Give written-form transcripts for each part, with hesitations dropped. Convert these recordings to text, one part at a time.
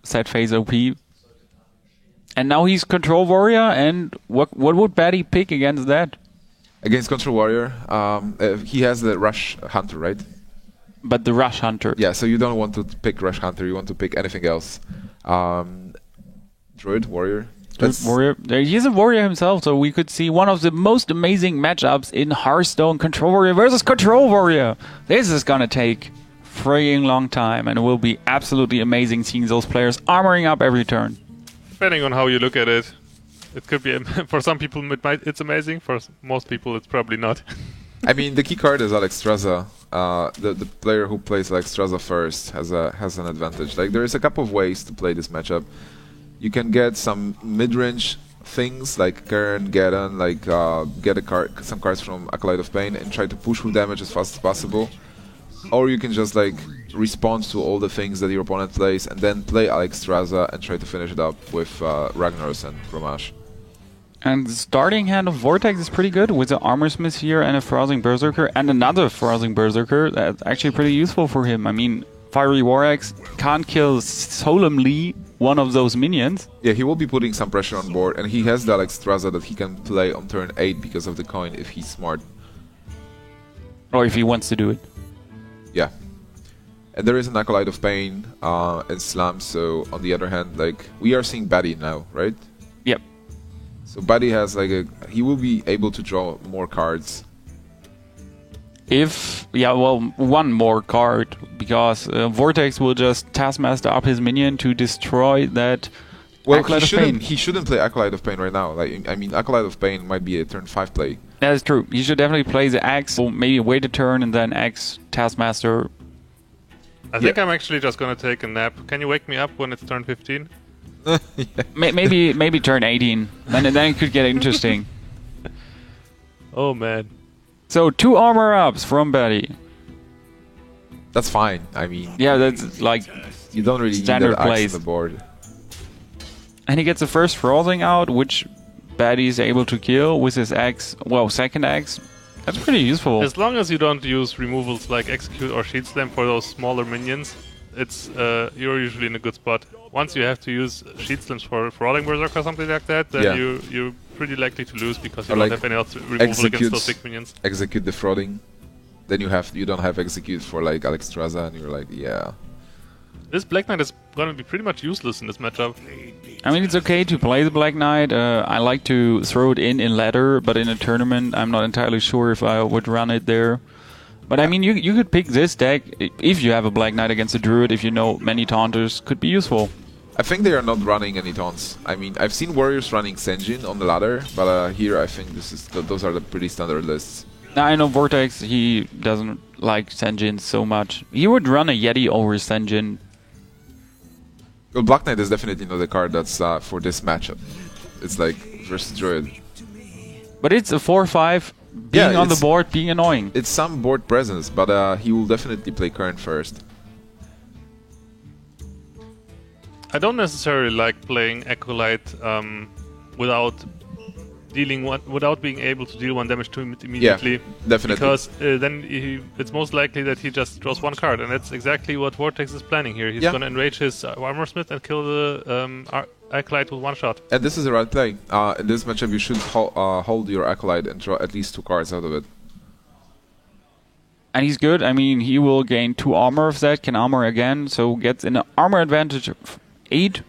set phase OP. And now he's Control Warrior, and what would Batty pick against that? Against Control Warrior, he has the Rush Hunter, right? But the Rush Hunter. Yeah, so you don't want to pick Rush Hunter, you want to pick anything else. Druid Warrior. Warrior. He's a warrior himself, so we could see one of the most amazing matchups in Hearthstone. Control Warrior versus Control Warrior. This is gonna take freaking long time, and it will be absolutely amazing seeing those players armoring up every turn. Depending on how you look at it, it could be for some people it's amazing. For most people, it's probably not. I mean, the key card is Alexstrasza. The player who plays Alexstrasza first has an advantage. Like, there is a couple of ways to play this matchup. You can get some mid-range things like Karen, Geddon, like get some cards from Acolyte of Pain and try to push through damage as fast as possible. Or you can just like respond to all the things that your opponent plays and then play Alexstrasza and try to finish it up with Ragnaros and Fromage. And the starting hand of Vortex is pretty good with the Armor Smith here and a Frothing Berserker and another Frothing Berserker. That's actually pretty useful for him. I mean, Fiery War Axe can't kill solemnly one of those minions. Yeah, he will be putting some pressure on board, and he has the Alexstrasza that he can play on turn 8 because of the coin if he's smart. Or if he wants to do it. Yeah. And there is an Acolyte of Pain and Slam, so on the other hand, like, we are seeing Batty now, right? Yep. So Batty has like he will be able to draw more cards. One more card, because Vortex will just Taskmaster up his minion to destroy that Acolyte of Pain. He shouldn't play Acolyte of Pain right now. Like, I mean, Acolyte of Pain might be a turn 5 play. That is true. He should definitely play the Axe, or maybe wait a turn and then Axe Taskmaster. I think I'm actually just gonna take a nap. Can you wake me up when it's turn 15? Yeah. Maybe turn 18. Then it could get interesting. Oh man. So 2 armor ups from Batty. That's fine. I mean, Yeah, that's like you don't really standard need that plays. axe on the board. And he gets the first Frothing out, which Batty is able to kill with his axe. Well, second axe. That's pretty useful. As long as you don't use removals like Execute or Sheet Slam for those smaller minions, it's you're usually in a good spot. Once you have to use Sheet Slams for Frothing Berserker or something like that, then you're pretty likely to lose because you don't have any other removal against those big minions. Execute the Frothing. Then you don't have Execute for like Alexstrasza, and you're like, yeah. This Black Knight is gonna be pretty much useless in this matchup. I mean, it's okay to play the Black Knight. I like to throw it in ladder, but in a tournament, I'm not entirely sure if I would run it there. But I mean, you could pick this deck if you have a Black Knight against a Druid, if you know many Taunters, could be useful. I think they are not running any taunts. I mean, I've seen Warriors running Senjin on the ladder, but here I think those are the pretty standard lists. Now, I know Vortex, he doesn't like Senjin so much. He would run a Yeti over Senjin. Well, Black Knight is definitely not the card that's for this matchup. It's like versus Druid. But it's a 4-5, being on the board, being annoying. It's some board presence, but he will definitely play Current first. I don't necessarily like playing Acolyte without being able to deal 1 damage to him immediately. Yeah, definitely. Because then it's most likely that he just draws 1 card, and that's exactly what Vortex is planning here. He's going to enrage his Armorsmith and kill the Acolyte with 1 shot. And this is the right play. In this matchup, you should hold your Acolyte and draw at least 2 cards out of it. And he's good. I mean, he will gain 2 armor of that, can armor again, so gets an armor advantage of 8.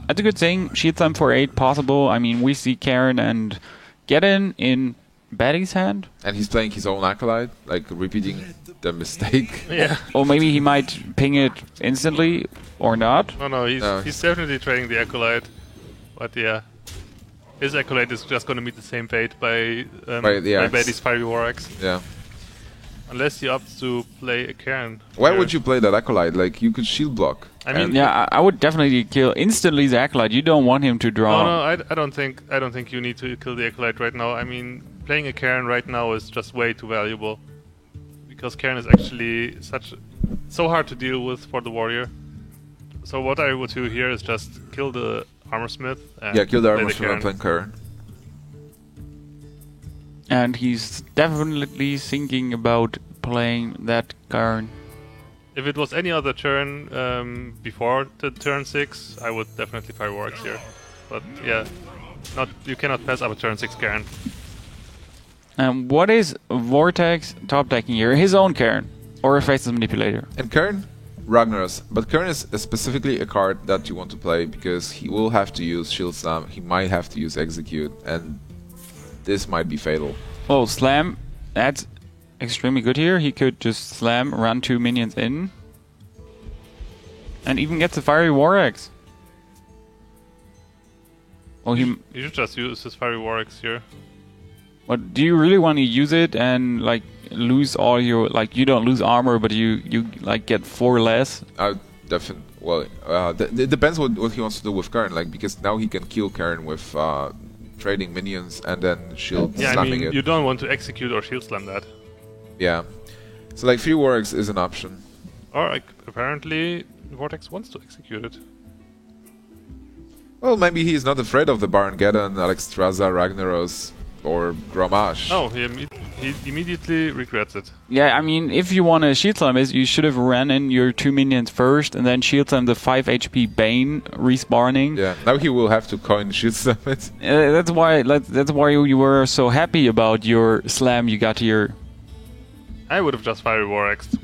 That's a good thing. Sheet Slam for 8 possible. I mean, we see Karen and Geddon in Batty's hand. And he's playing his own Acolyte, like repeating the mistake. Yeah. Or maybe he might ping it instantly, or not. No, he's definitely trading the Acolyte. But yeah, his Acolyte is just going to meet the same fate by Batty's Fiery War Axe. Yeah. Unless he opts to play a Karen. Why would you play that Acolyte? Like, you could shield block. I mean, yeah, I would definitely kill instantly the Acolyte. You don't want him to draw. No, I don't think you need to kill the Acolyte right now. I mean, playing a Karen right now is just way too valuable, because Karen is actually so hard to deal with for the warrior. So what I would do here is just kill the Armorsmith. And kill the Armorsmith and play Karen. And he's definitely thinking about playing that Karen. If it was any other turn before the turn 6, I would definitely fire Warx here. But yeah, you cannot pass up a turn 6 Garen. What is Vortex top decking here? His own Karen or a Faceless Manipulator? And Kern, Ragnaros. But Kern is specifically a card that you want to play because he will have to use Shield Slam, he might have to use Execute, and this might be fatal. Well, Slam, that's extremely good here. He could just Slam, run 2 minions in, and even get the Fiery Warx. Well, You should just use his Fiery Warx here. But do you really want to use it and like lose all your you don't lose armor, but you like get 4 less? Definitely. Well, it depends what he wants to do with Kern, like because now he can kill Kern with trading minions and then shield Yeah, I slamming mean, it. you don't want to execute or shield slam that. Yeah. So like Free Warx is an option. Or like, apparently Vortex wants to execute it. Well, maybe he's not afraid of the Baron-Geddon, Alexstrasza, Ragnaros, or Grommash. No, he immediately regrets it. Yeah, I mean, if you want to Shield Slam it, you should have ran in your 2 minions first and then Shield Slam the 5 HP Bane respawning. Yeah, now he will have to coin Shield Slam it. That's why you were so happy about your slam you got here. I would have just Fiery Warxed.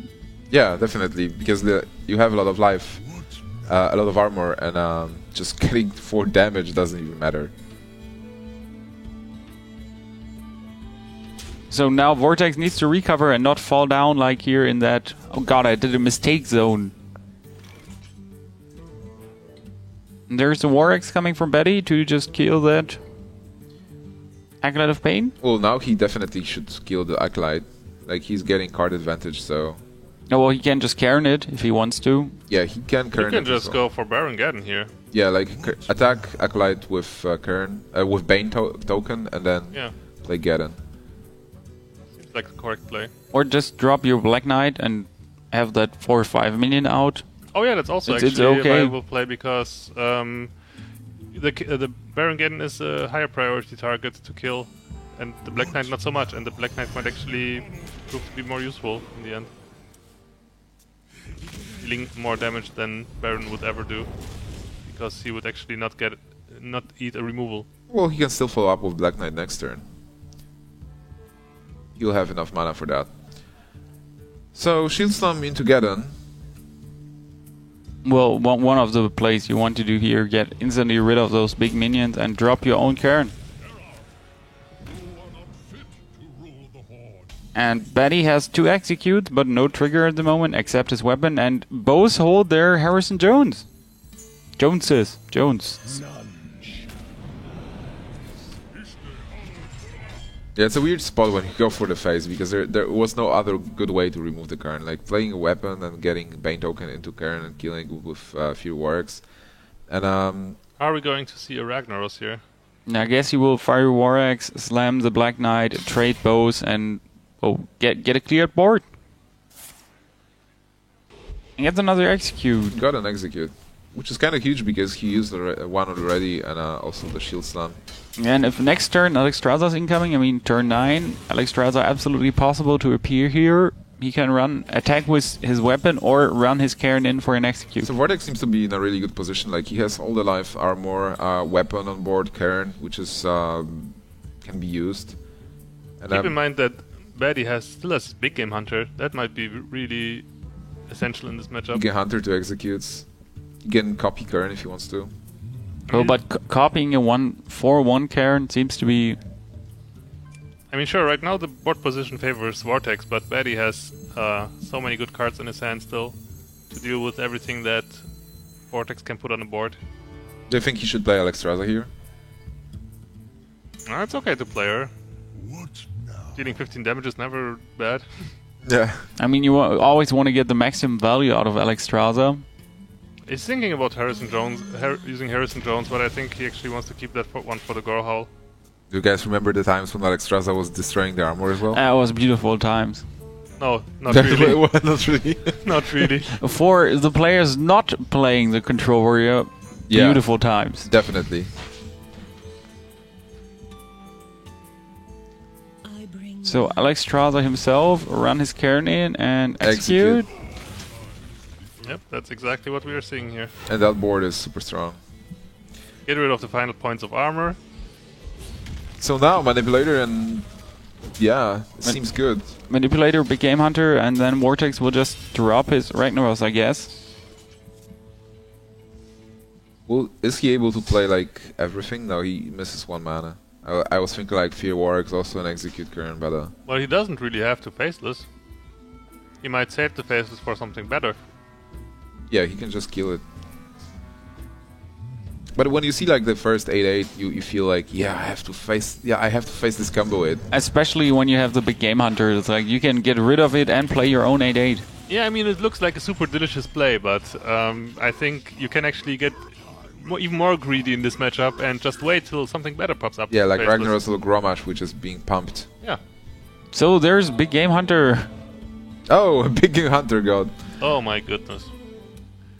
Yeah, definitely, because you have a lot of life, a lot of armor, and just getting 4 damage doesn't even matter. So now Vortex needs to recover and not fall down like here in that... Oh god, I did a mistake zone. And there's the Warx coming from Betty to just kill that Acolyte of Pain. Well, now he definitely should kill the Acolyte. Like, he's getting card advantage, so... Oh, well, he can just Karen it if he wants to. Yeah, he can Kern You can it as just well. go for Baron-Geddon here. Yeah, like, attack Acolyte with Kern, with Bane token, and then Yeah, play Geddon. seems like the correct play. Or just drop your Black Knight and have that 4 or 5 minion out. Oh yeah, that's also It's actually okay. a viable play because the Baron-Geddon is a higher priority target to kill, and the Black Knight not so much, and the Black Knight might actually prove to be more useful in the end. Dealing more damage than Baron would ever do, because he would actually not eat a removal. Well, he can still follow up with Black Knight next turn. He'll have enough mana for that. So, Shield Slam into Geddon. Well, one of the plays you want to do here, get instantly rid of those big minions and drop your own Karen. And Betty has 2 execute, but no trigger at the moment except his weapon, and both hold their Harrison Jones. Jones. Yeah, it's a weird spot when you go for the face, because there was no other good way to remove the Kern. Like, playing a weapon and getting Bane token into Kern and killing with few works. And, Are we going to see a Ragnaros here? And I guess he will Fire Warx, slam the Black Knight, trade bows, and get a cleared board. And get another execute. got an execute. Which is kind of huge because he used one already, and also the Shield Slam. And if next turn Alexstrasza's incoming, I mean turn 9, Alexstrasza absolutely possible to appear here. He can attack with his weapon or run his Karen in for an execute. So Vortex seems to be in a really good position. Like, he has all the life armor, weapon on board, Karen, which is can be used. And Keep in mind that Betty still has Big Game Hunter. That might be really essential in this matchup. get Hunter to executes. He can copy Karen if he wants to. Oh, but copying a 1/4/1 Karen seems to be... I mean, sure, right now the board position favors Vortex, but Betty has so many good cards in his hand still to deal with everything that Vortex can put on the board. Do you think he should play Alexstrasza here? It's okay to play her. Dealing 15 damage is never bad. Yeah. I mean, you always want to get the maximum value out of Alexstrasza. He's thinking about Harrison Jones, using Harrison Jones, but I think he actually wants to keep that one for the Gorehowl. Do you guys remember the times when Alexstrasza was destroying the armor as well? That was beautiful times. No, not really. Well, not really. Not really. For the players not playing the Control Warrior, Yeah. beautiful times. Definitely. So Alexstrasza himself run his Karen in and execute. Yep, that's exactly what we are seeing here. And that board is super strong. Get rid of the final points of armor. So now Manipulator and... Yeah, it seems good. Manipulator, Big Game Hunter, and then Vortex will just drop his Ragnaros, I guess. Well, is he able to play like everything? No, he misses 1 mana. I was thinking like Fear Warwick is also an Execute Current, but Well, he doesn't really have to Faceless. He might save the Faceless for something better. yeah, he can just kill it. But when you see like the first 8/8, you feel like I have to face this combo with. Especially when you have the Big Game Hunter, it's like you can get rid of it and play your own 8/8. Yeah, I mean, it looks like a super delicious play, but I think you can actually get even more greedy in this matchup and just wait till something better pops up. Yeah, like Faceless. Ragnaros or Grommash, which is being pumped. Yeah. So there's Big Game Hunter. Oh, Big Game Hunter god. Oh my goodness.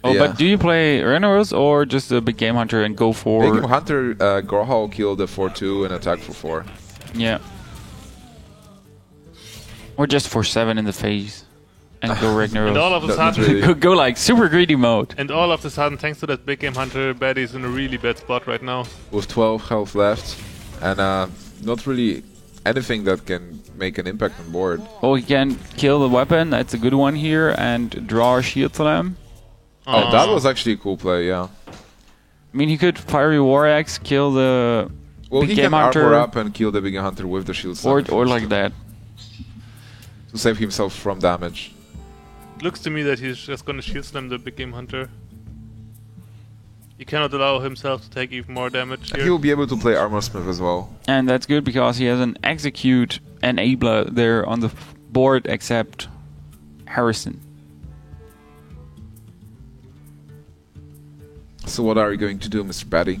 Oh, Yeah. but do you play Ragnaros or just the Big Game Hunter and go Big for... Game Hunter, Gorhal killed the 4/2 and attack for 4. Yeah. Or just for 7 in the face and go Ragnaros. And all of a Not sudden, really. Go like super greedy mode. and all of a sudden, thanks to that Big Game Hunter, Betty's in a really bad spot right now. With 12 health left, and not really anything that can make an impact on board. Oh, he can kill the weapon. That's a good one here. And draw a Shield Slam. Oh, that was actually a cool play, yeah. I mean, he could Fiery War Axe, kill the Well, Big he Game can Hunter, armor up and kill the Big Game Hunter with the shield slam or like that. to save himself from damage. Looks to me that he's just gonna Shield Slam the Big Game Hunter. He cannot allow himself to take even more damage And here. he will be able to play Armor Smith as well. And that's good because he has an Execute enabler there on the board except Harrison. So what are you going to do, Mr. Batty?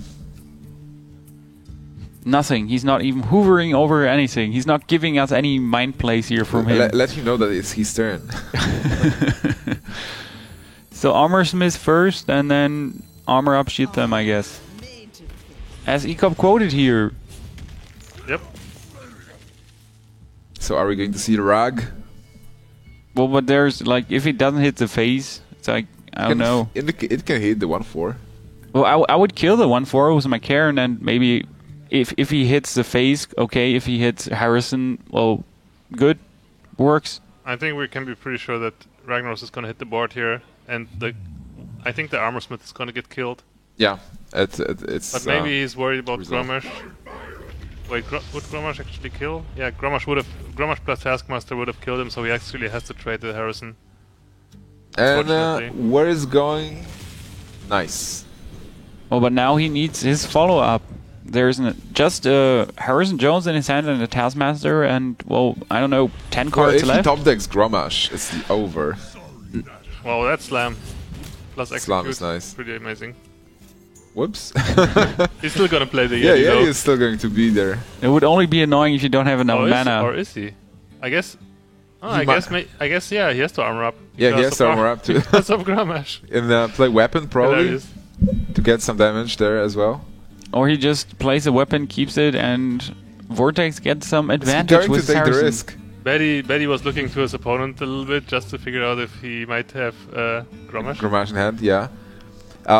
Nothing. He's not even hovering over anything. He's not giving us any mind plays here from him. Let him know that it's his turn. So Armor Smith first and then Armor Up Shield them, I guess. As Ecop quoted here. Yep. So are we going to see the Rag? Well, but there's like, if it doesn't hit the face, it's like, I don't know. It can hit the 1/4. Well, I would kill the 1/4 with my Karen and maybe if he hits the face, okay. If he hits Harrison, well, good. Works. I think we can be pretty sure that Ragnaros is gonna hit the board here, and I think the Armor Smith is gonna get killed. Yeah, it's. But maybe he's worried about resolve. Grommash. Wait, would Grommash actually kill? Yeah, Grommash plus Taskmaster would have killed him, so he actually has to trade the Harrison. And Unfortunately. where is going? Nice. Well, but now he needs his follow-up. There's just Harrison Jones in his hand and a Taskmaster, and well, I don't know, 10 Well, cards if he left. top decks Grommash, it's the over. Well, that Slam plus Execute Slam is nice. pretty amazing. Whoops. He's still gonna play the yeah, Yeti, though. he's still going to be there. It would only be annoying if you don't have enough Or mana. is he? I guess. Oh, He I guess yeah, he has to armor up. Yeah, he because has to of armor up too. because of Grommash. And play weapon probably Hilarious. to get some damage there as well. Or he just plays a weapon, keeps it, and Vortex gets some Is he advantage going with to take Harrison. the risk? Betty was looking to his opponent a little bit just to figure out if he might have Grommash. Grommash in hand, yeah.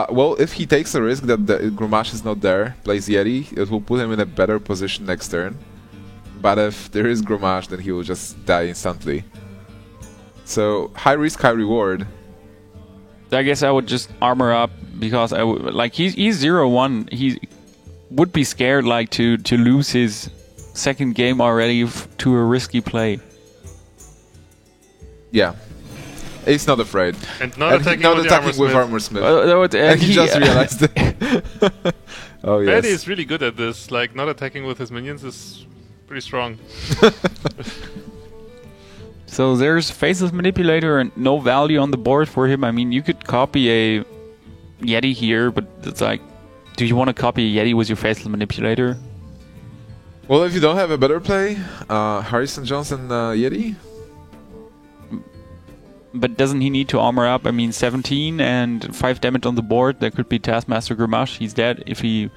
Well, if he takes the risk that the Grommash is not there, plays Yeti, it will put him in a better position next turn. But if there is Grommash, then he will just die instantly. So, high risk, high reward. I guess I would just armor up because I would like he's 0-1. He would be scared like to lose his second game already to a risky play. Yeah. He's not afraid. And not And attacking, not with, attacking with the Armor Smith. And he just realized it. Oh, yes. Betty is really good at this. Like, not attacking with his minions is pretty strong. So there's Faceless Manipulator and no value on the board for him. I mean, you could copy a Yeti here, but it's like, do you want to copy a Yeti with your Faceless Manipulator? Well, if you don't have a better play, Harrison Jones and Yeti? But doesn't he need to armor up? I mean, 17 and 5 damage on the board. That could be Taskmaster Grommash. He's dead. If he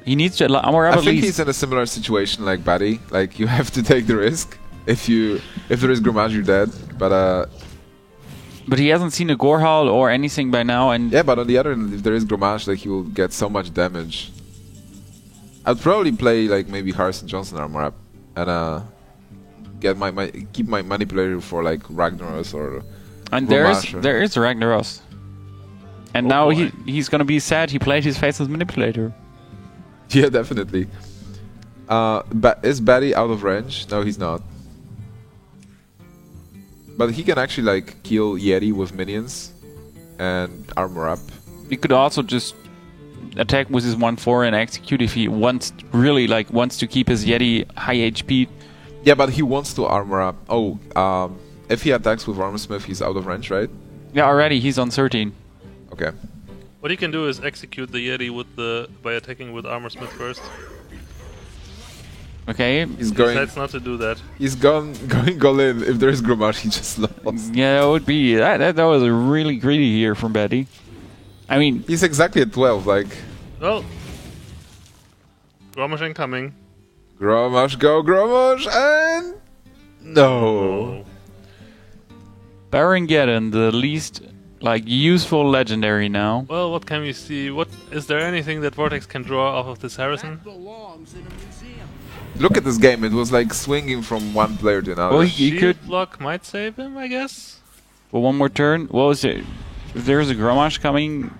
needs to armor up I at think least. he's in a similar situation like Batty. Like, you have to take the risk. If there is Grommash, you're dead. But But he hasn't seen a Gorehowl or anything by now, and Yeah, but on the other hand, if there is Grommash, like he will get so much damage. I'd probably play like maybe Harrison Johnson armor up and get keep my manipulator for like Ragnaros or Grommash or- there is Ragnaros. And Oh now boy. he's gonna be sad he played his Faceless Manipulator. Yeah, definitely. Is Batty out of range? No, he's not. But he can actually like kill Yeti with minions and armor up. He could also just attack with his 1/4 and execute if he wants to keep his Yeti high HP. Yeah, but he wants to armor up. Oh, if he attacks with Armorsmith, he's out of range, right? Yeah, already he's on 13. Okay. What he can do is execute the Yeti by attacking with Armorsmith first. Okay. He's He going. decides not to do that. He's going all in. If there is Grommash, he just lost. Yeah, that would be that was a really greedy here from Betty. I mean, He's exactly at 12. Like Well, Grommash incoming. Grommash, go Grommash, and no. Oh. Baron Geddon, the least useful legendary now. Well, what can we see? What is there anything that Vortex can draw off of this Harrison? Look at this game. It was like swinging from one player to another. Well, he Shield could block might save him, I guess. for one more turn. Well, is it? If there's a Grommash coming,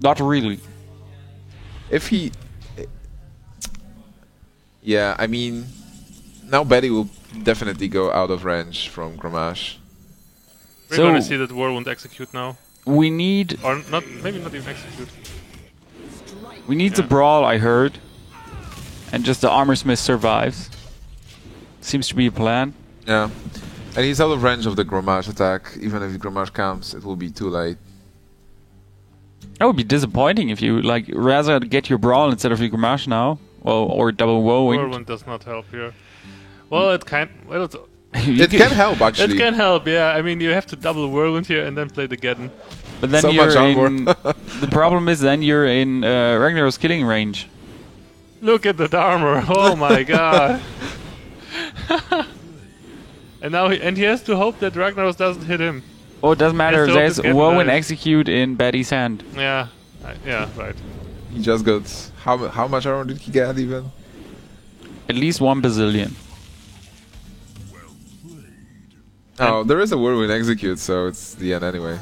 not really. If he... Yeah, I mean... Now Betty will definitely go out of range from Grommash. We're So- gonna see that Whirlwind execute now. We need Or not, maybe not even execute. the brawl. I heard, and just the Armorsmith survives. Seems to be a plan. Yeah. And he's out of range of the Grommash attack. Even if Grommash comes, it will be too late. That would be disappointing if you rather get your brawl instead of your Grommash now. Well, or double woeing. Whirlwind does not help here. Well, it can. Well, It can help, actually. it can help. Yeah, I mean, you have to double Whirlwind here and then play the Geddon. But then So much you're armor. in. The problem is then you're in Ragnar's killing range. Look at that armor! Oh my god! And now he has to hope that Ragnaros doesn't hit him. Oh, it doesn't matter. Let's hope There's this Geddon woe and dies. execute in Betty's hand. Yeah, yeah, right. He just got... How much armor did he get, even? At least 1 bazillion. Oh, there is a Whirlwind execute, so it's the end anyway.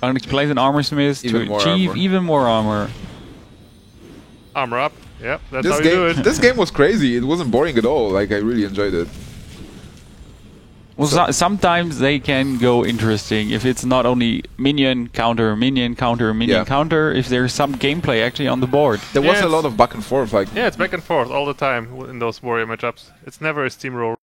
And he plays an Armorsmith to Even more achieve armor. even more armor. Armor up. Yep, that's This how you do game, it. this game was crazy. It wasn't boring at all. Like, I really enjoyed it. Well, sometimes they can go interesting if it's not only minion, counter, minion, counter, minion, Yeah. counter. If there's some gameplay actually on the board. There was Yeah, a lot of back and forth, like... Yeah, it's back and forth all the time in those warrior matchups. It's never a steamroll.